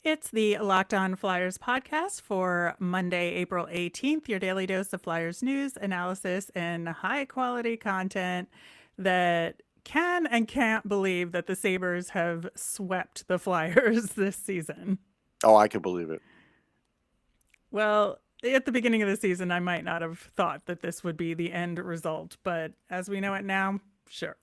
It's the Locked On Flyers podcast for Monday, April 18th, your daily dose of Flyers news, analysis, and high quality content that can and can't believe that the Sabres have swept the Flyers this season. Oh, I can believe it. Well, at the beginning of the season, I might not have thought that this would be the end result, but as we know it now, sure.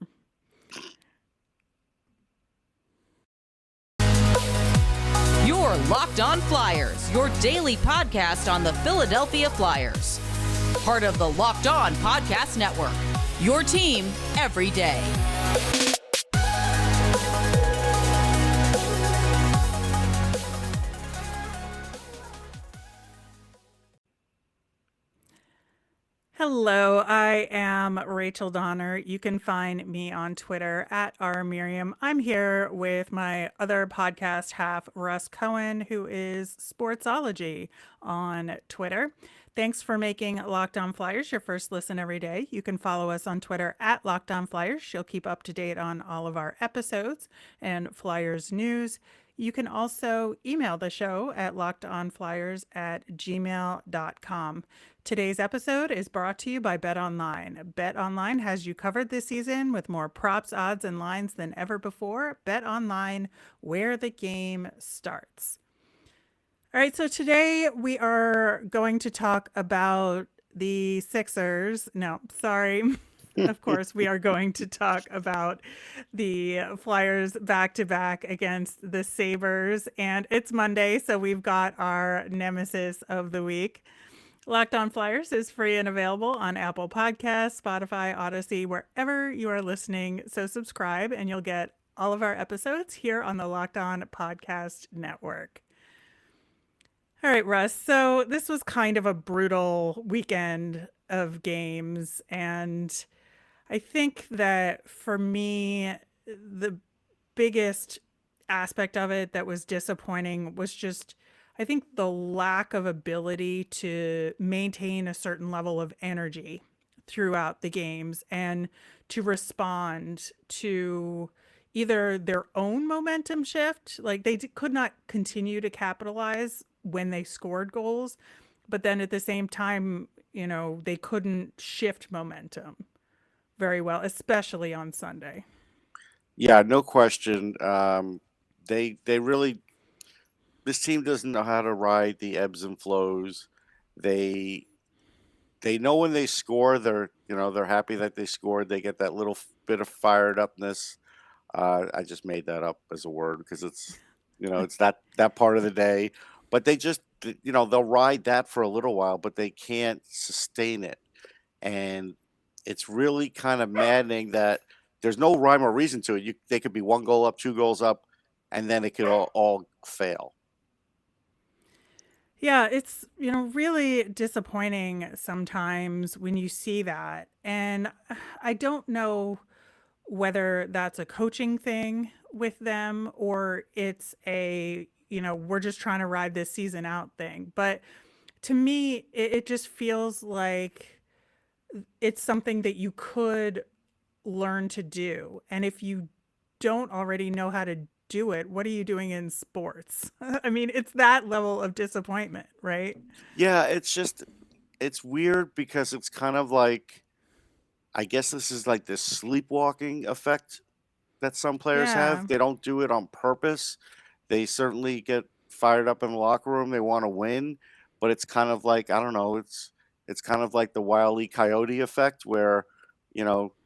Your Locked On Flyers, your daily podcast on the Philadelphia Flyers. Part of the Locked On Podcast Network. Your team every day. Hello, I am Rachel Donner. You can find me on Twitter at rmiriam. I'm here with my other podcast half, Russ Cohen, who is Sportsology on Twitter. Thanks for making Locked On Flyers your first listen every day. You can follow us on Twitter at Locked On Flyers. She'll keep up to date on all of our episodes and Flyers news. You can also email the show at lockedonflyers@gmail.com. Today's episode is brought to you by BetOnline. BetOnline has you covered this season with more props, odds, and lines than ever before. BetOnline, where the game starts. All right, so today we are going to talk about the Sixers. No, sorry. Of course, we are going to talk about the Flyers back to back against the Sabres. And it's Monday, so we've got our Nemesis of the week. Locked On Flyers is free and available on Apple Podcasts, Spotify, Odyssey, wherever you are listening. So subscribe and you'll get all of our episodes here on the Locked On Podcast Network. All right, Russ. So this was kind of a brutal weekend of games. And I think that for me, the biggest aspect of it that was disappointing was just, I think, the lack of ability to maintain a certain level of energy throughout the games and to respond to either their own momentum shift, like could not continue to capitalize when they scored goals, but then at the same time, they couldn't shift momentum very well, especially on Sunday. Yeah, no question. They really, this team doesn't know how to ride the ebbs and flows. They they know when they score, they're happy that they scored. They get that little bit of fired upness. I just made that up as a word because it's that part of the day. But they just they'll ride that for a little while, but they can't sustain it. And it's really kind of maddening that there's no rhyme or reason to it. They could be 1 goal up, 2 goals up, and then it could all fail. Yeah, it's, really disappointing sometimes when you see that. And I don't know whether that's a coaching thing with them or it's we're just trying to ride this season out thing. But to me, it just feels like it's something that you could learn to do. And if you don't already know how to do it, what are you doing in sports? I mean, it's that level of disappointment, right? Yeah, it's weird because it's kind of like I guess this is like this sleepwalking effect that some players Yeah. have. They don't do it on purpose. They certainly get fired up in the locker room. They want to win, but it's kind of like I don't know. It's kind of like the Wile E. Coyote effect, where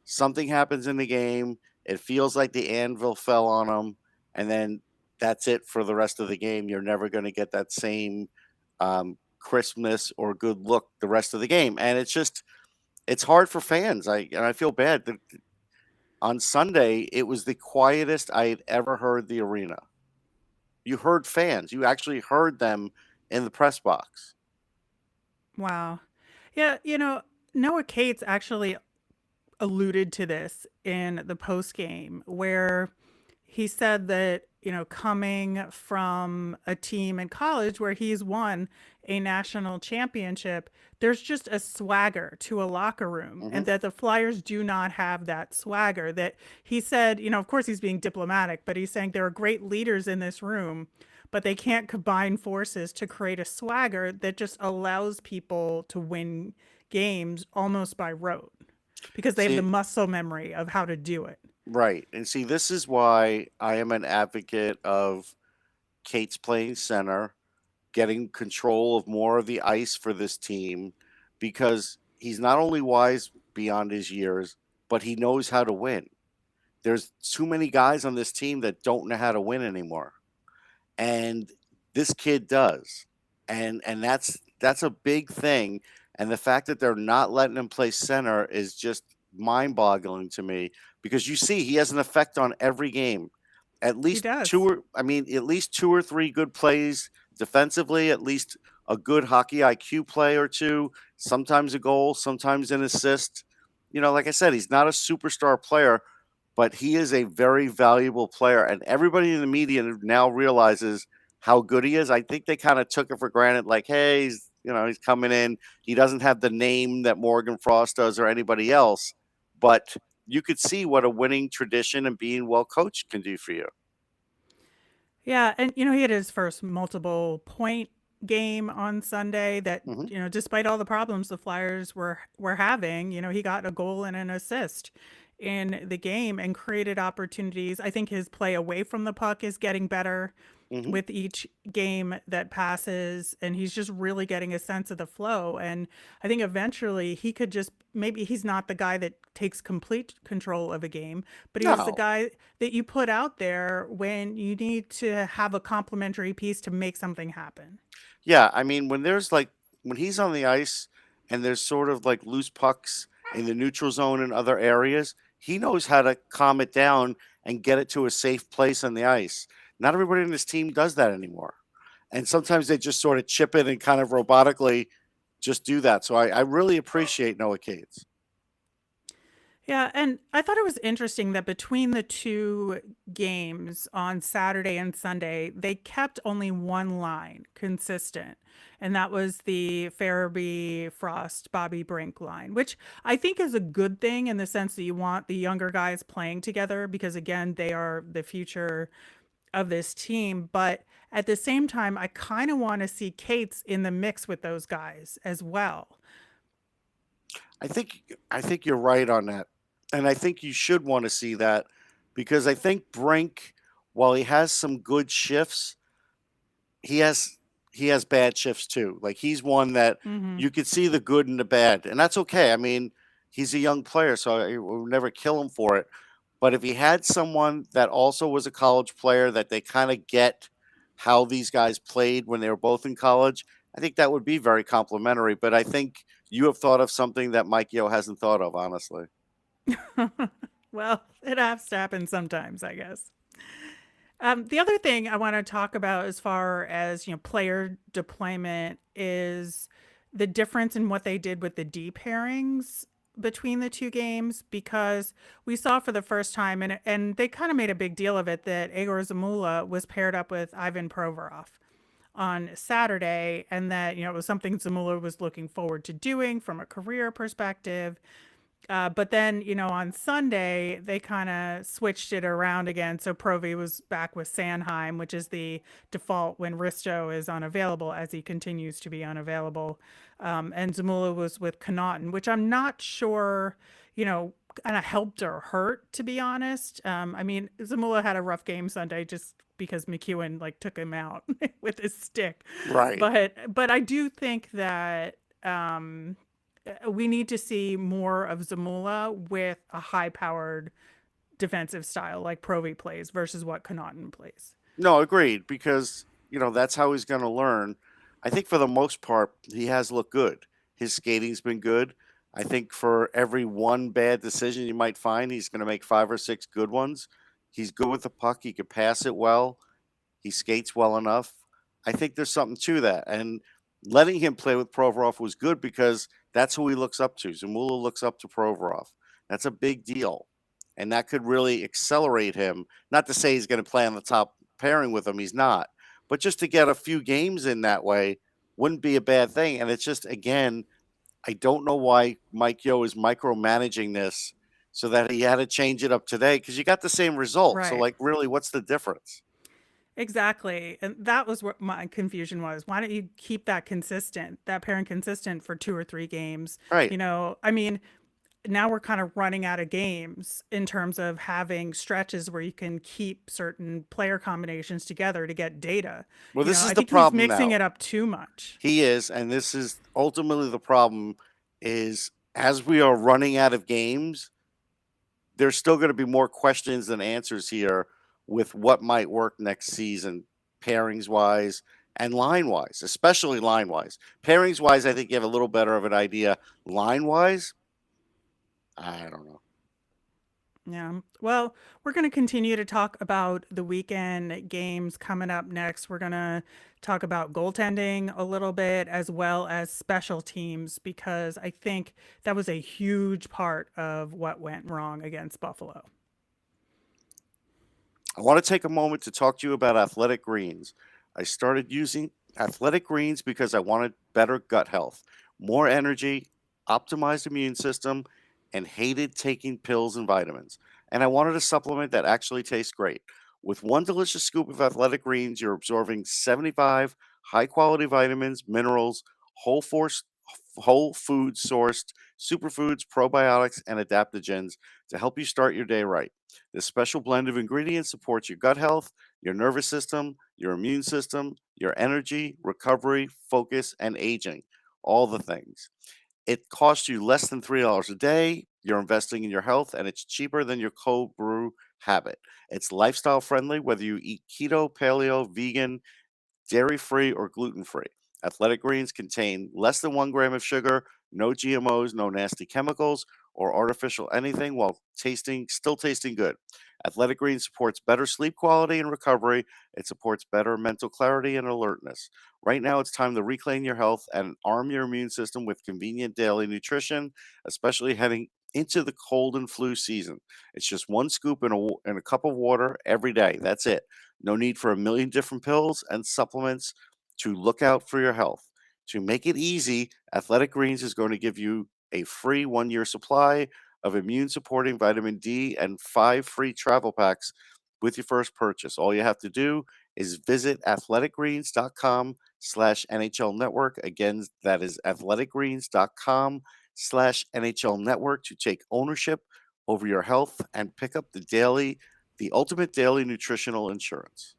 something happens in the game. It feels like the anvil fell on them, and then that's it for the rest of the game. You're never going to get that same crispness or good look the rest of the game, and it's hard for fans. I feel bad that on Sunday it was the quietest I had ever heard the arena. You heard fans. You actually heard them in the press box. Wow. Yeah, Noah Cates actually alluded to this in the post game where he said that, coming from a team in college where he's won a national championship, there's just a swagger to a locker room Hmm. and that the Flyers do not have that swagger. That he said, of course he's being diplomatic, but he's saying there are great leaders in this room, but they can't combine forces to create a swagger that just allows people to win games almost by rote because they have the See, muscle memory of how to do it. right. And see, this is why I am an advocate of Kate's playing center, getting control of more of the ice for this team, because he's not only wise beyond his years, but he knows how to win. There's too many guys on this team that don't know how to win anymore. And this kid does. And that's a big thing. And the fact that they're not letting him play center is just mind-boggling to me, because you see he has an effect on every game. At He least does. at least two or three good plays defensively, at least a good hockey IQ play or two, sometimes a goal, sometimes an assist. Like I said, he's not a superstar player, but he is a very valuable player, and everybody in the media now realizes how good he is. I think they kind of took it for granted, like, hey, he's coming in. He doesn't have the name that Morgan Frost does or anybody else, but you could see what a winning tradition and being well coached can do for you. Yeah, and he had his first multiple point game on Sunday that, Hmm. despite all the problems the Flyers were having, he got a goal and an assist in the game and created opportunities. I think his play away from the puck is getting better Hmm. with each game that passes, and he's just really getting a sense of the flow. And I think eventually he could just, maybe he's not the guy that takes complete control of a game, but he's the No, guy that you put out there when you need to have a complementary piece to make something happen. yeah, I mean, when he's on the ice and there's sort of like loose pucks in the neutral zone and other areas, he knows how to calm it down and get it to a safe place on the ice. Not everybody in this team does that anymore. And sometimes they just sort of chip it and kind of robotically just do that. So I really appreciate Noah Cates. Yeah, and I thought it was interesting that between the two games on Saturday and Sunday, they kept only one line consistent. And that was the Farabee Frost Bobby Brink line, which I think is a good thing in the sense that you want the younger guys playing together because, again, they are the future of this team. But at the same time, I kind of want to see Cates in the mix with those guys as well. I think you're right on that. And I think you should want to see that, because I think Brink, while he has some good shifts, he has he has bad shifts too. Like, he's one that Hmm. you could see the good and the bad, and that's okay. I mean, he's a young player, so I will never kill him for it. But if he had someone that also was a college player, that they kind of get how these guys played when they were both in college, I think that would be very complimentary. But I think you have thought of something that Mike Yo hasn't thought of, honestly. Well, it has to happen sometimes, I guess. The other thing I want to talk about as far as, player deployment is the difference in what they did with the D pairings between the two games because we saw for the first time and they kind of made a big deal of it that Egor Zamula was paired up with Ivan Provorov on Saturday and that, it was something Zamula was looking forward to doing from a career perspective. But then, on Sunday, they kind of switched it around again. So Provi was back with Sanheim, which is the default when Risto is unavailable, as he continues to be unavailable. And Zamula was with Connaughton, which I'm not sure, kind of helped or hurt, to be honest. I mean, Zamula had a rough game Sunday just because McEwen like took him out with his stick. Right. But I do think that we need to see more of Zamula with a high-powered defensive style like Provi plays versus what Connaughton plays. No, agreed, because that's how he's going to learn. I think for the most part he has looked good. His skating's been good. I think for every one bad decision you might find, he's going to make five or six good ones. He's good with the puck. He can pass it well. He skates well enough. I think there's something to that. And letting him play with Provorov was good because that's who he looks up to. Zamula looks up to Provorov. That's a big deal. And that could really accelerate him. Not to say he's going to play on the top pairing with him, he's not. But just to get a few games in that way wouldn't be a bad thing. And it's just, again, I don't know why Mike Yo is micromanaging this so that he had to change it up today, because you got the same result. So, Right. like, really, what's the difference? Exactly. And that was what my confusion was. Why don't you keep that consistent, that pairing consistent for 2 or 3 games? Right. I mean, now we're kind of running out of games in terms of having stretches where you can keep certain player combinations together to get data. Well, this is I the think he's problem mixing now. it up too much. He is, and this is ultimately the problem is as we are running out of games, there's still going to be more questions than answers here with what might work next season, pairings wise and line wise, especially line wise. Pairings wise, I think you have a little better of an idea. Line wise, I don't know. Yeah. Well, we're going to continue to talk about the weekend games coming up next. We're going to talk about goaltending a little bit as well as special teams because I think that was a huge part of what went wrong against Buffalo. I want to take a moment to talk to you about athletic greens. I started using athletic greens because I wanted better gut health, more energy, optimized immune system, and hated taking pills and vitamins. And I wanted a supplement that actually tastes great. With one delicious scoop of athletic greens, you're absorbing 75 high quality vitamins, minerals, whole food sourced superfoods, probiotics, and adaptogens to help you start your day right. This special blend of ingredients supports your gut health, your nervous system, your immune system, your energy, recovery, focus, and aging. All the things. It costs you less than $3 a day. You're investing in your health, and it's cheaper than your cold brew habit. It's lifestyle friendly, whether you eat keto, paleo, vegan, dairy free, or gluten free. Athletic greens contain less than 1 gram of sugar, no GMOs, no nasty chemicals, or artificial anything while still tasting good. Athletic Greens supports better sleep quality and recovery. It supports better mental clarity and alertness. Right now, it's time to reclaim your health and arm your immune system with convenient daily nutrition, especially heading into the cold and flu season. It's just one scoop in a cup of water every day. That's it. No need for a million different pills and supplements to look out for your health. To make it easy, Athletic Greens is going to give you a free 1 year supply of immune supporting vitamin D and 5 free travel packs with your first purchase. All you have to do is visit athleticgreens.com/NHL network. Again, that is athleticgreens.com/NHL network to take ownership over your health and pick up the ultimate daily nutritional insurance.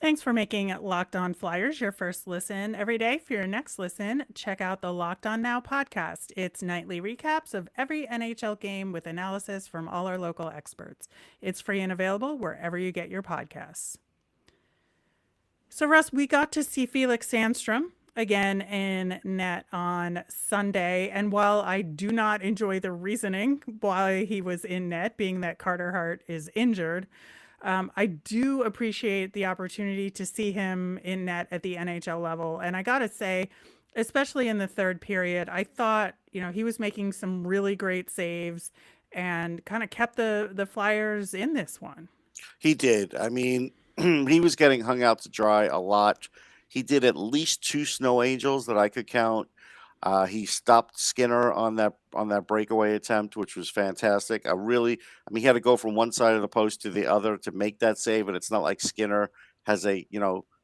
Thanks for making Locked On Flyers your first listen every day. For your next listen, check out the Locked On Now podcast. It's nightly recaps of every NHL game with analysis from all our local experts. It's free and available wherever you get your podcasts. So, Russ, we got to see Felix Sandstrom again in net on Sunday. And while I do not enjoy the reasoning why he was in net, being that Carter Hart is injured, I do appreciate the opportunity to see him in net at the NHL level. And I got to say, especially in the third period, I thought, he was making some really great saves and kind of kept the Flyers in this one. He did. I mean, he was getting hung out to dry a lot. He did at least 2 snow angels that I could count. He stopped Skinner on that breakaway attempt, which was fantastic. He had to go from one side of the post to the other to make that save, and it's not like Skinner has a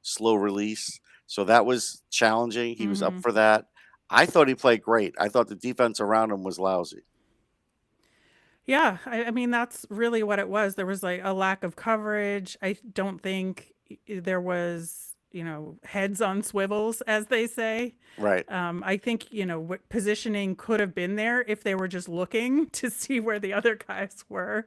slow release, so that was challenging. He was up Hmm. for that. I thought he played great. I thought the defense around him was lousy. Yeah, I mean, that's really what it was. There was like a lack of coverage. I don't think there was, heads on swivels, as they say. Right. I think, what positioning could have been there if they were just looking to see where the other guys were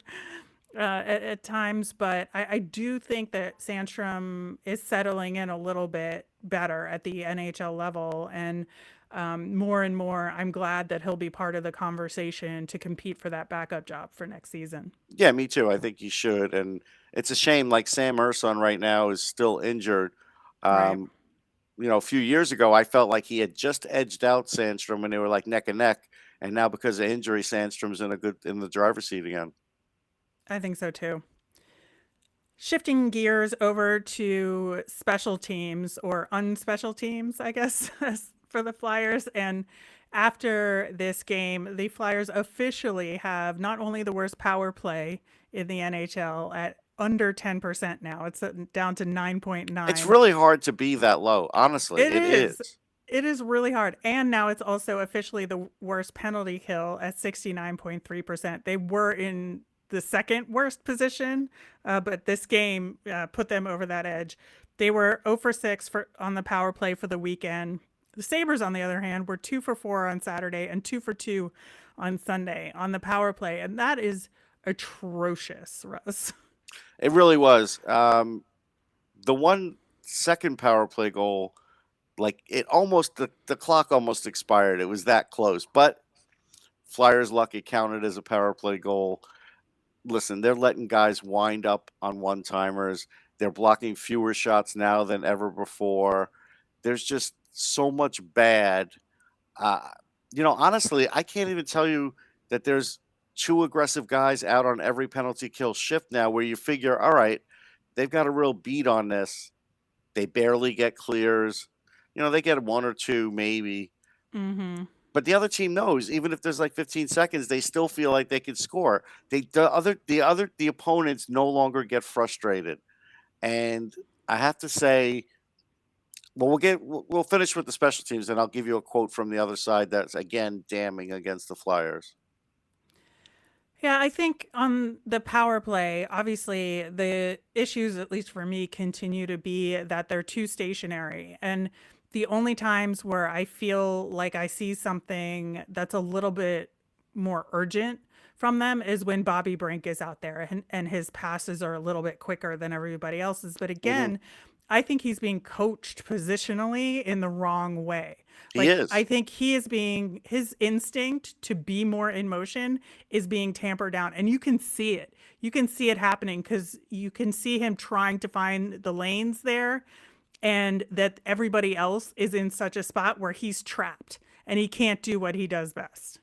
at times. But I do think that Sandstrom is settling in a little bit better at the NHL level. And more and more, I'm glad that he'll be part of the conversation to compete for that backup job for next season. Yeah, me too. I think he should, and it's a shame. Like Sam Urson right now is still injured. Right. Um, a few years ago, I felt like he had just edged out Sandstrom, and they were like neck and neck. And now, because of injury, Sandstrom's in the driver's seat again. I think so too. Shifting gears over to special teams or unspecial teams, I guess, for the Flyers. And after this game, the Flyers officially have not only the worst power play in the NHL at under 10% now. It's down to 9.9. It's really hard to be that low. Honestly, It it is. is. It is really hard. And now it's also officially the worst penalty kill at 69.3%. They were in the second worst position, but this game put them over that edge. They were 0 for 6 on the power play for the weekend. The Sabres, on the other hand, were 2 for 4 on Saturday and 2 for 2 on Sunday on the power play. And that is atrocious, Russ. It really was. The 1 second power play goal, like the clock almost expired. It was that close. But Flyers luck it counted as a power play goal. Listen, they're letting guys wind up on one-timers. They're blocking fewer shots now than ever before. There's just so much bad. Honestly, I can't even tell you that there's 2 aggressive guys out on every penalty kill shift now where you figure, all right, they've got a real beat on this. They barely get clears. They get 1 or 2 maybe. Mm-hmm. But the other team knows, even if there's like 15 seconds, they still feel like they can score. The opponents no longer get frustrated. And I have to say, well, we'll finish with the special teams, and I'll give you a quote from the other side that's again damning against the Flyers. Yeah, I think on the power play, obviously the issues, at least for me, continue to be that they're too stationary. And the only times where I feel like I see something that's a little bit more urgent from them is when Bobby Brink is out there and his passes are a little bit quicker than everybody else's. But again, I think he's being coached positionally in the wrong way. He is. I think his instinct to be more in motion is being tampered down. And you can see it. You can see it happening because you can see him trying to find the lanes there, and that everybody else is in such a spot where he's trapped and he can't do what he does best.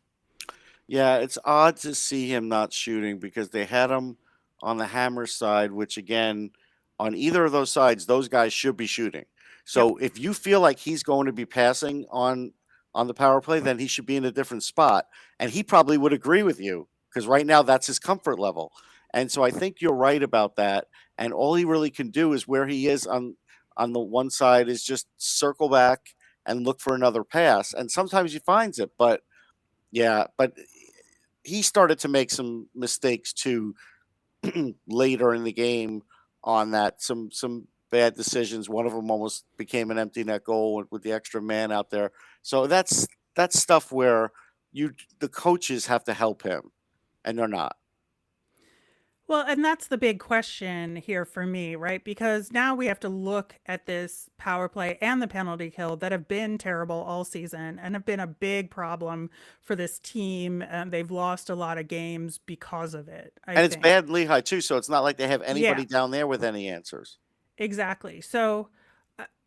Yeah, it's odd to see him not shooting because they had him on the Hammer side, which again, on either of those sides, those guys should be shooting. So if you feel like he's going to be passing on the power play, then he should be in a different spot. And he probably would agree with you because right now that's his comfort level. And so I think you're right about that. And all he really can do is where he is on the one side is just circle back and look for another pass. And sometimes he finds it. But he started to make some mistakes too later in the game on that. Some bad decisions. One of them almost became an empty net goal with the extra man out there. So that's stuff where the coaches have to help him, and they're not. Well, and that's the big question here for me, right? Because now we have to look at this power play and the penalty kill that have been terrible all season and have been a big problem for this team. They've lost a lot of games because of it. It's bad in Lehigh too, so it's not like they have anybody Yeah. down there with any answers. Exactly. So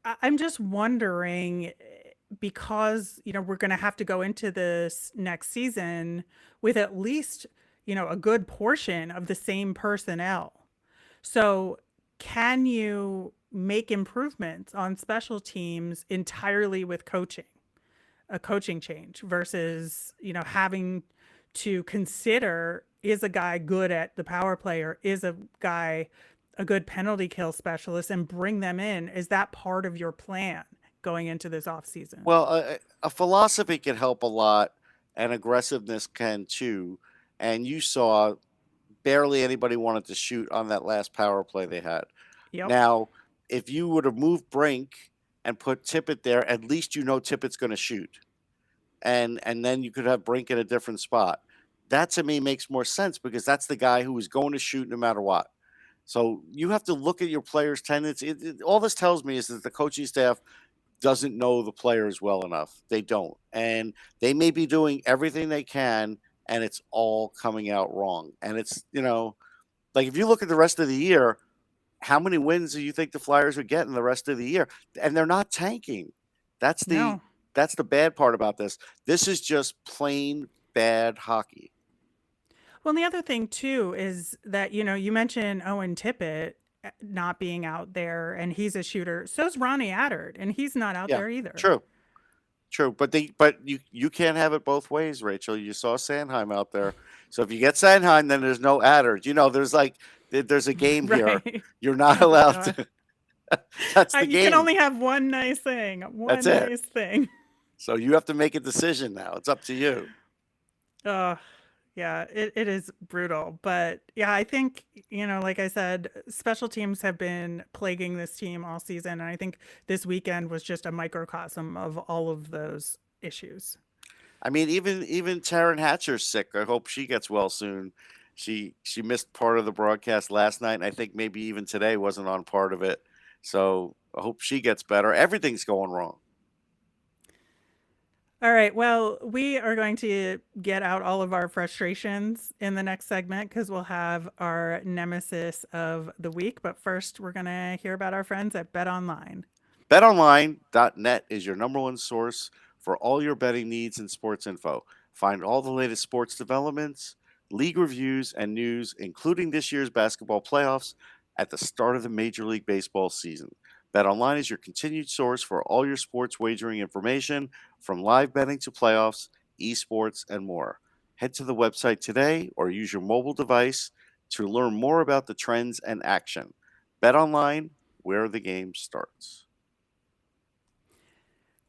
I'm just wondering, because we're going to have to go into this next season with at least a good portion of the same personnel. So can you make improvements on special teams entirely with a coaching change versus having to consider, is a guy good at the power play, or is a guy a good penalty kill specialist, and bring them in? Is that part of your plan going into this offseason? Well, a philosophy can help a lot, and aggressiveness can too. And you saw barely anybody wanted to shoot on that last power play they had. Yep. Now, if you would have moved Brink and put Tippett there, at least Tippett's going to shoot. And then you could have Brink in a different spot. That to me makes more sense because that's the guy who is going to shoot no matter what. So you have to look at your players' tendencies. All this tells me is that the coaching staff doesn't know the players well enough. They don't. And they may be doing everything they can, and it's all coming out wrong. And it's, like if you look at the rest of the year, how many wins do you think the Flyers would get in the rest of the year? And they're not tanking. That's the bad part about this. This is just plain bad hockey. Well, and the other thing too is that, you mentioned Owen Tippett not being out there, and he's a shooter. So's Ronnie Attard, and he's not out there either. True. But you can't have it both ways, Rachel. You saw Sanheim out there. So if you get Sanheim, then there's no Attard. There's a game here. Right. You're not Oh my allowed God. to. That's the You can game. only have one nice thing. That's One it. nice thing. So you have to make a decision now. It's up to you. Oh, yeah, it is brutal. But yeah, I think, like I said, special teams have been plaguing this team all season. And I think this weekend was just a microcosm of all of those issues. I mean, even Taryn Hatcher's sick. I hope she gets well soon. She missed part of the broadcast last night, and I think maybe even today wasn't on part of it. So I hope she gets better. Everything's going wrong. All right. Well, we are going to get out all of our frustrations in the next segment because we'll have our nemesis of the week. But first, we're going to hear about our friends at Bet Online. BetOnline.net is your number one source for all your betting needs and sports info. Find all the latest sports developments, league reviews, and news, including this year's basketball playoffs at the start of the Major League Baseball season. BetOnline is your continued source for all your sports wagering information, from live betting to playoffs, esports, and more. Head to the website today or use your mobile device to learn more about the trends and action. BetOnline, where the game starts.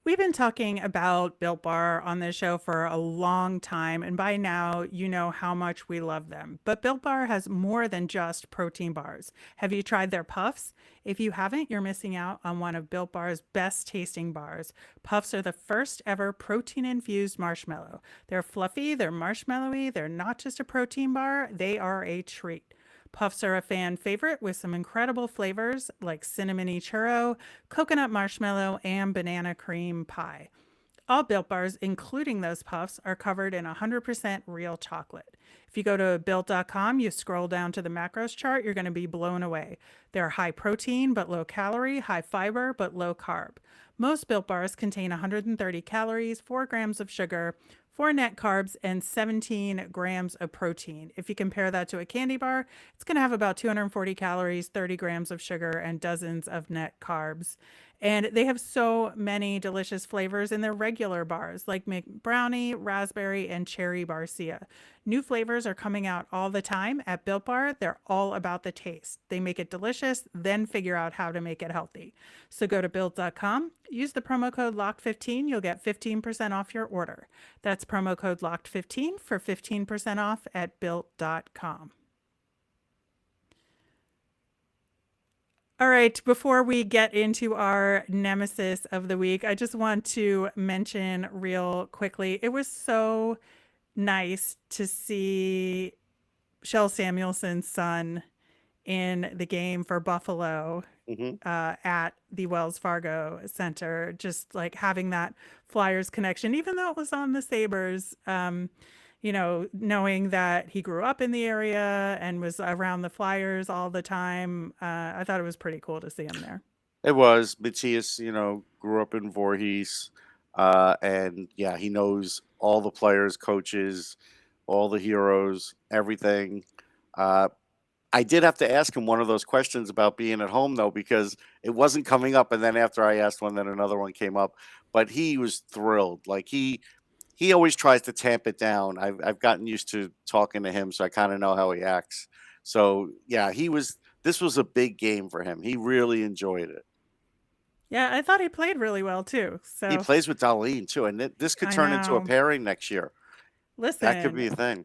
We've been talking about Built Bar on this show for a long time, and by now you know how much we love them. But Built Bar has more than just protein bars. Have you tried their puffs? If you haven't, you're missing out on one of Built Bar's best tasting bars. Puffs are the first ever protein infused marshmallow. They're fluffy, they're marshmallowy, they're not just a protein bar, they are a treat. Puffs are a fan favorite with some incredible flavors like cinnamony churro, coconut marshmallow, and banana cream pie. All Built Bars, including those puffs, are covered in 100% real chocolate. If you go to Built.com, you scroll down to the macros chart, you're going to be blown away. They're high protein but low calorie, high fiber but low carb. Most Built Bars contain 130 calories, 4 grams of sugar, 4 net carbs, and 17 grams of protein. If you compare that to a candy bar, it's going to have about 240 calories, 30 grams of sugar, and dozens of net carbs. And they have so many delicious flavors in their regular bars, like brownie, raspberry, and cherry barcia. New flavors are coming out all the time at Built Bar. They're all about the taste. They make it delicious, then figure out how to make it healthy. So go to Built.com, use the promo code LOCKED15. You'll get 15% off your order. That's promo code LOCKED15 for 15% off at Built.com. All right, before we get into our nemesis of the week, I just want to mention real quickly, it was so nice to see Shel Samuelson's son in the game for Buffalo at the Wells Fargo Center, just like having that Flyers connection, even though it was on the Sabres. Knowing that he grew up in the area and was around the Flyers all the time, I thought it was pretty cool to see him there. It was. Matthias, grew up in Voorhees. And yeah, he knows all the players, coaches, all the heroes, everything. I did have to ask him one of those questions about being at home, though, because it wasn't coming up. And then after I asked one, then another one came up. But he was thrilled. Like he always tries to tamp it down. I've gotten used to talking to him, so I kind of know how he acts. So yeah, this was a big game for him. He really enjoyed it. Yeah, I thought he played really well too. So He plays with Darlene too, and this could I turn into a know. pairing next year. That could be a Listen, thing.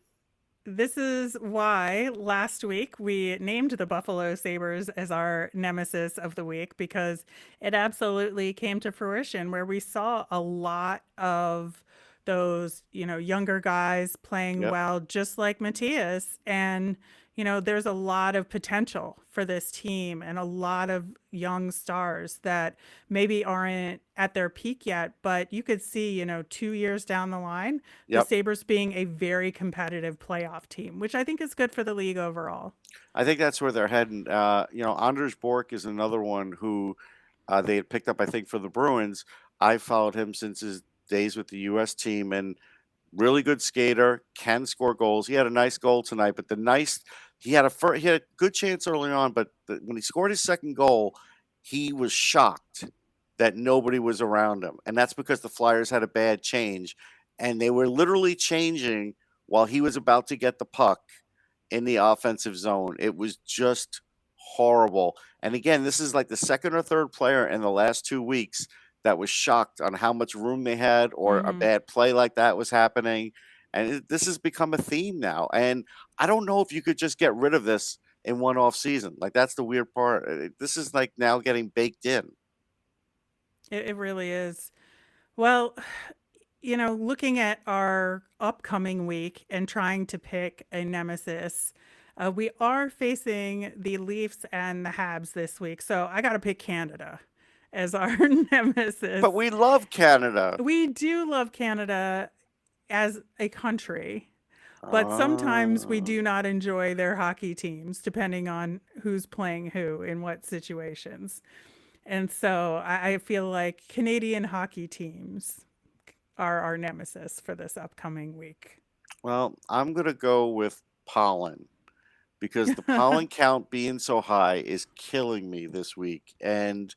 this is why last week we named the Buffalo Sabres as our nemesis of the week, because it absolutely came to fruition where we saw a lot of those, younger guys playing Yep. well, just like Matthias. And, there's a lot of potential for this team and a lot of young stars that maybe aren't at their peak yet, but you could see, 2 years down the line, the Yep. Sabres being a very competitive playoff team, which I think is good for the league overall. I think that's where they're heading. Anders Bork is another one who they had picked up, I think, for the Bruins. I followed him since his days with the U.S. team, and really good skater, can score goals. He had a nice goal tonight, but he had a good chance early on, but when he scored his second goal, he was shocked that nobody was around him, and that's because the Flyers had a bad change, and they were literally changing while he was about to get the puck, in the offensive zone. It was just horrible. And again, this is like the second or third player in the last 2 weeks that was shocked on how much room they had or a Hmm. bad play like that was happening. And this has become a theme now. And I don't know if you could just get rid of this in one off season. Like that's the weird part. This is like now getting baked in. It really is. Well, looking at our upcoming week and trying to pick a nemesis, we are facing the Leafs and the Habs this week. So I got to pick Canada as our But nemesis. we love Canada. We do love Canada as a country, but sometimes we Uh, do not enjoy their hockey teams, depending on who's playing who in what situations. And so I feel like Canadian hockey teams are our nemesis for this upcoming week. well, I'm going to go with pollen because the pollen count being so high is killing me this week. And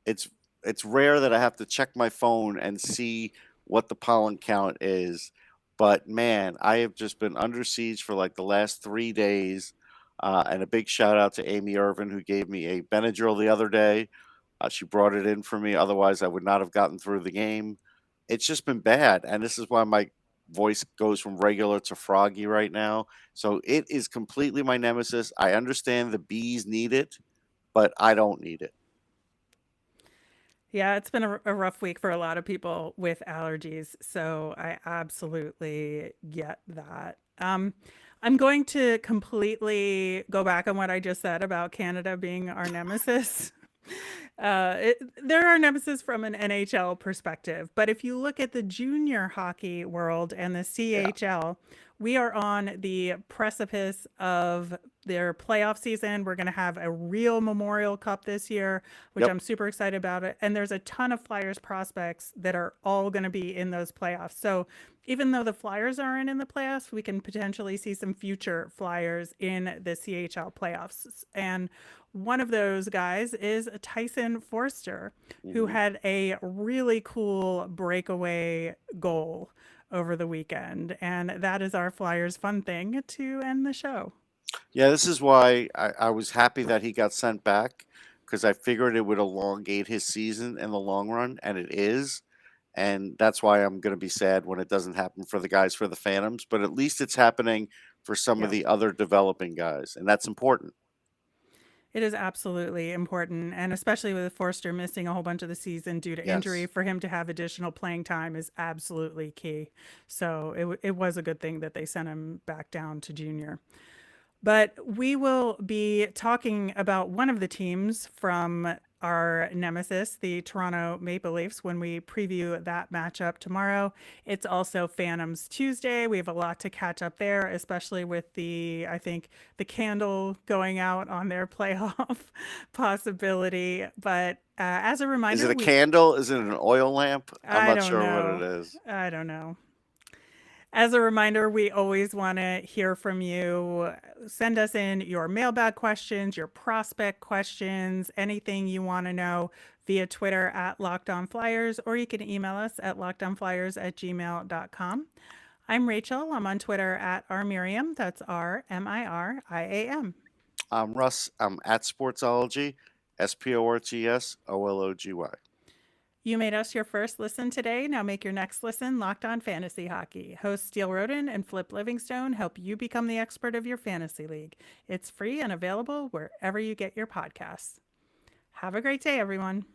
it's it's rare that I have to check my phone and see what the pollen count is. But man, I have just been under siege for like the last 3 days. And a big shout out to Amy Irvin who gave me a Benadryl the other day. She brought it in for me. Otherwise, I would not have gotten through the game. It's just been bad, and this is why my voice goes from regular to froggy right now. So it is completely my nemesis. I understand the bees need it, but I don't need it. Yeah, it's been a rough week for a lot of people with allergies. So I absolutely get that. I'm going to completely go back on what I just said about Canada being our nemesis. They're our nemesis from an NHL perspective. But if you look at the junior hockey world and the Yeah. CHL, we are on the precipice of their playoff season. We're going to have a real Memorial Cup this year, which Yep. I'm super excited about it. And there's a ton of Flyers prospects that are all going to be in those playoffs. So even though the Flyers aren't in the playoffs, we can potentially see some future Flyers in the CHL playoffs. And one of those guys is Tyson Forster, who hmm had a really cool breakaway goal over the weekend. And that is our Flyers fun thing to end the show. Yeah, this is why I was happy that he got sent back because I figured it would elongate his season in the long run, and it is. And that's why I'm going to be sad when it doesn't happen for the guys for the Phantoms, but at least it's happening for some of Yeah. the other developing guys, and that's important. It is absolutely important, and especially with Forster missing a whole bunch of the season due to injury, Yes. for him to have additional playing time is absolutely key. So it was a good thing that they sent him back down to junior. But we will be talking about one of the teams from our nemesis, the Toronto Maple Leafs, when we preview that matchup tomorrow. It's also Phantoms Tuesday. We have a lot to catch up there, especially with I think, the candle going out on their playoff possibility. But as a Is it reminder, a candle? Is it an oil lamp? I'm I not don't sure what it know. is. I don't know. As a reminder, we always want to hear from you. Send us in your mailbag questions, your prospect questions, anything you want to know via Twitter at Locked On Flyers, or you can email us at lockedonflyers@gmail.com. I'm Rachel. I'm on Twitter at rmiriam. That's RMIRIAM. I'm Russ. I'm at Sportsology, SPORTSOLOGY. You made us your first listen today. Now make your next listen Locked On Fantasy Hockey. Hosts Steele Roden and Flip Livingstone help you become the expert of your fantasy league. It's free and available wherever you get your podcasts. Have a great day, everyone.